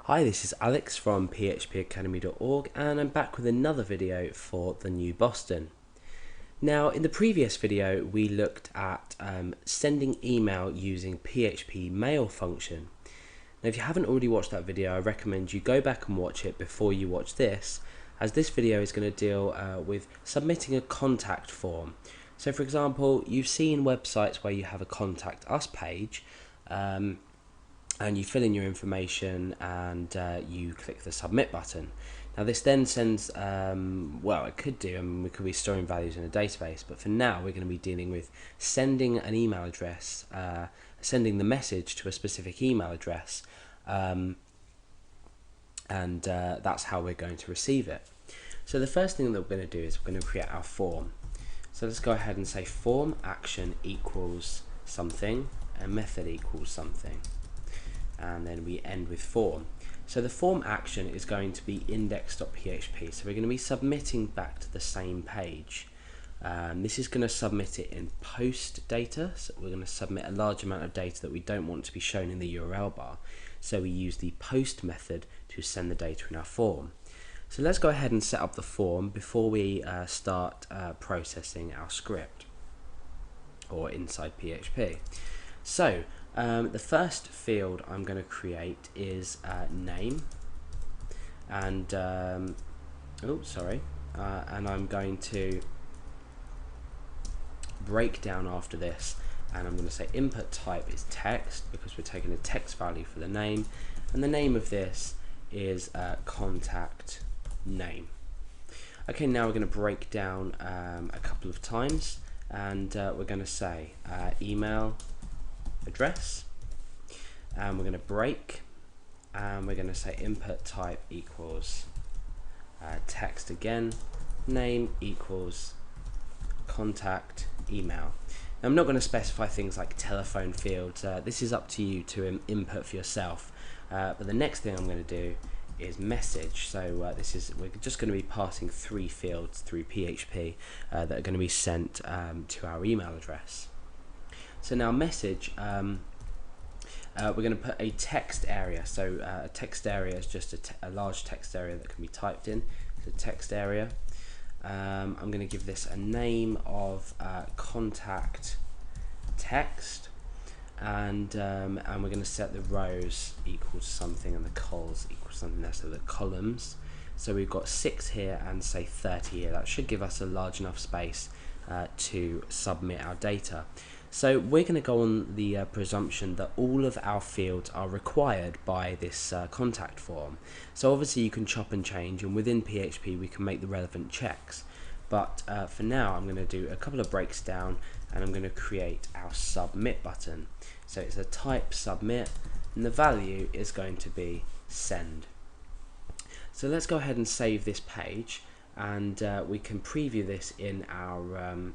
Hi, this is Alex from phpacademy.org and I'm back with another video for the new Boston. Now, in the previous video we looked at sending email using PHP mail function. Now, if you haven't already watched that video, I recommend you go back and watch it before you watch this, as this video is going to deal with submitting a contact form. So for example, you've seen websites where you have a contact us page, and you fill in your information and you click the submit button. Now this then sends, well, it could do, we could be storing values in a database, but for now we're going to be dealing with sending an email address, sending the message to a specific email address, and that's how we're going to receive it. So the first thing that we're going to do is we're going to create our form. So let's go ahead and say form action equals something and method equals something, and then we end with form. So the form action is going to be index.php, so we're going to be submitting back to the same page. This is going to submit it in post data, so we're going to submit a large amount of data that we don't want to be shown in the URL bar, so we use the post method to send the data in our form. So let's go ahead and set up the form before we start processing our script, or inside PHP. So the first field I'm going to create is name, and and I'm going to break down after this, and I'm going to say input type is text because we're taking a text value for the name, and the name of this is contact name. Okay, now we're going to break down a couple of times, and we're going to say email address, and we're going to break, and we're going to say input type equals text again, name equals contact email. Now, I'm not going to specify things like telephone fields, this is up to you to input for yourself, but the next thing I'm going to do is message. So we're just going to be passing 3 fields through PHP that are going to be sent to our email address. So now message, we're going to put a text area. So a text area is just a large text area that can be typed in. So text area. I'm going to give this a name of contact text, and we're going to set the rows equal to something and the cols equal to something there. So the columns. So we've got 6 here and say 30 here. That should give us a large enough space to submit our data. So we're going to go on the presumption that all of our fields are required by this contact form. So obviously you can chop and change, and within PHP we can make the relevant checks. But for now I'm going to do a couple of breaks down, and I'm going to create our submit button. So it's a type submit, and the value is going to be send. So let's go ahead and save this page, and we can preview this in our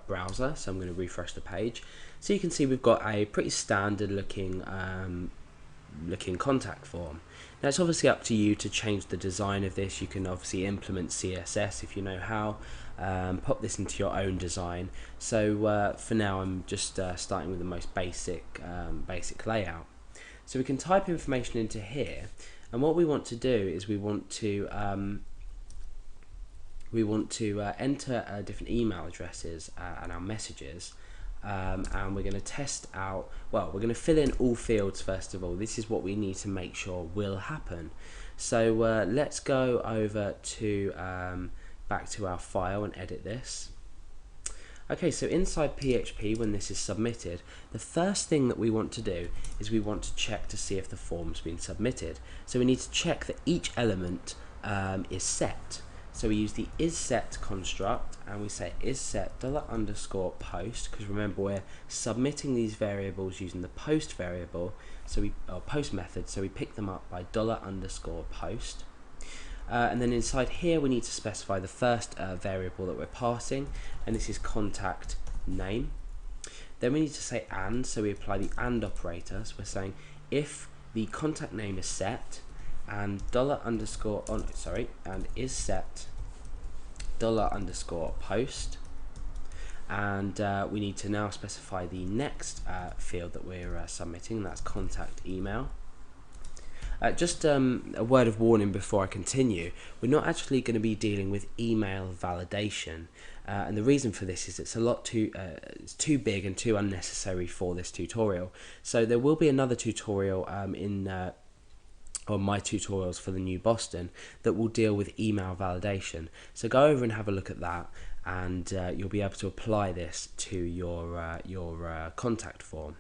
browser. So I'm going to refresh the page, so you can see we've got a pretty standard looking contact form. Now it's obviously up to you to change the design of this. You can obviously implement CSS if you know how, pop this into your own design. So for now I'm just starting with the most basic layout. So we can type information into here, and what we want to do is we want to enter different email addresses and our messages, and we're going to test out, well, we're going to fill in all fields first of all. This is what we need to make sure will happen. So let's go over to back to our file and edit this. Okay, so inside PHP, when this is submitted, the first thing that we want to do is we want to check to see if the form's been submitted. So we need to check that each element is set. So we use the isSet construct, and we say isSet $_post, because remember we're submitting these variables using the post variable, or post method, so we pick them up by $_post. And then inside here we need to specify the first variable that we're passing, and this is contact name. Then we need to say and, so we apply the and operator. So we're saying if the contact name is set, and and is set $_post, and we need to now specify the next field that we're submitting, and that's contact email. Just a word of warning before I continue, we're not actually going to be dealing with email validation, and the reason for this is it's it's too big and too unnecessary for this tutorial. So there will be another tutorial on my tutorials for the new Boston that will deal with email validation. So go over and have a look at that, and you'll be able to apply this to your contact form.